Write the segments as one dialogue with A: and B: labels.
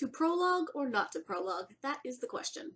A: To prologue or not to prologue? That is the question.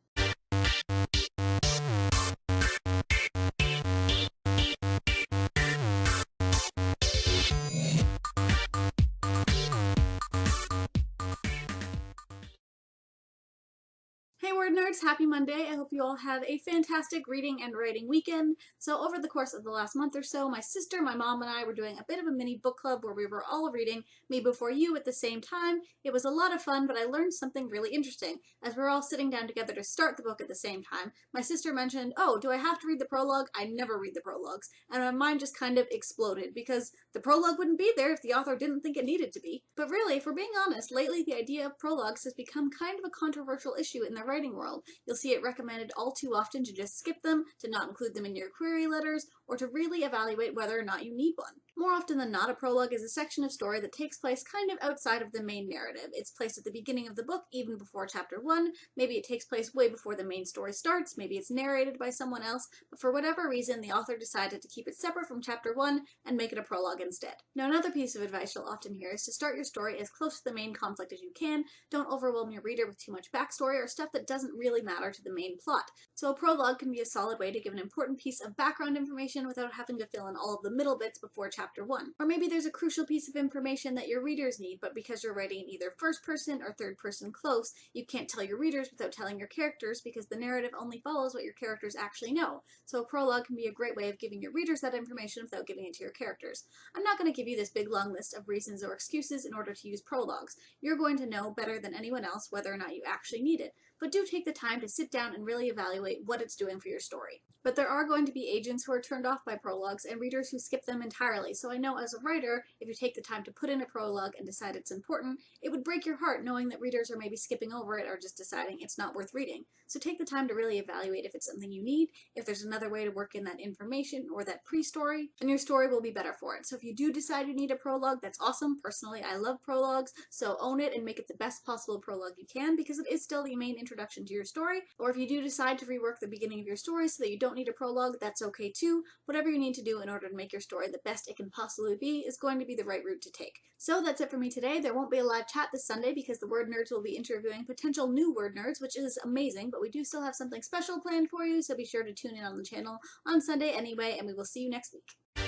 A: Hey WordNerds, happy Monday. I hope you all had a fantastic reading and writing weekend. So over the course of the last month or so, my sister, my mom, and I were doing a bit of a mini book club where we were all reading Me Before You at the same time. It was a lot of fun, but I learned something really interesting. As we were all sitting down together to start the book at the same time, my sister mentioned, "Oh, do I have to read the prologue? I never read the prologues." And my mind just kind of exploded because the prologue wouldn't be there if the author didn't think it needed to be. But really, if we're being honest, lately the idea of prologues has become kind of a controversial issue in the writing world. You'll see it recommended all too often to just skip them, to not include them in your query letters, or to really evaluate whether or not you need one. More often than not, a prologue is a section of story that takes place kind of outside of the main narrative. It's placed at the beginning of the book, even before chapter 1. Maybe it takes place way before the main story starts. Maybe it's narrated by someone else. But for whatever reason, the author decided to keep it separate from chapter 1 and make it a prologue instead. Now, another piece of advice you'll often hear is to start your story as close to the main conflict as you can. Don't overwhelm your reader with too much backstory or stuff that doesn't really matter to the main plot. So a prologue can be a solid way to give an important piece of background information without having to fill in all of the middle bits before chapter 1. Or maybe there's a crucial piece of information that your readers need, but because you're writing in either first person or third person close, you can't tell your readers without telling your characters because the narrative only follows what your characters actually know. So a prologue can be a great way of giving your readers that information without giving it to your characters. I'm not going to give you this big long list of reasons or excuses in order to use prologues. You're going to know better than anyone else whether or not you actually need it. But do take the time to sit down and really evaluate what it's doing for your story. But there are going to be agents who are turned off by prologues and readers who skip them entirely, so I know as a writer, if you take the time to put in a prologue and decide it's important, it would break your heart knowing that readers are maybe skipping over it or just deciding it's not worth reading. So take the time to really evaluate if it's something you need, if there's another way to work in that information or that pre-story, and your story will be better for it. So if you do decide you need a prologue, that's awesome. Personally, I love prologues, so own it and make it the best possible prologue you can because it is still the main introduction to your story. Or if you do decide to rework the beginning of your story so that you don't need a prologue, that's okay too. Whatever you need to do in order to make your story the best it can possibly be is going to be the right route to take. So that's it for me today. There won't be a live chat this Sunday because the WordNerds will be interviewing potential new WordNerds, which is amazing, but we do still have something special planned for you, so be sure to tune in on the channel on Sunday anyway, and we will see you next week.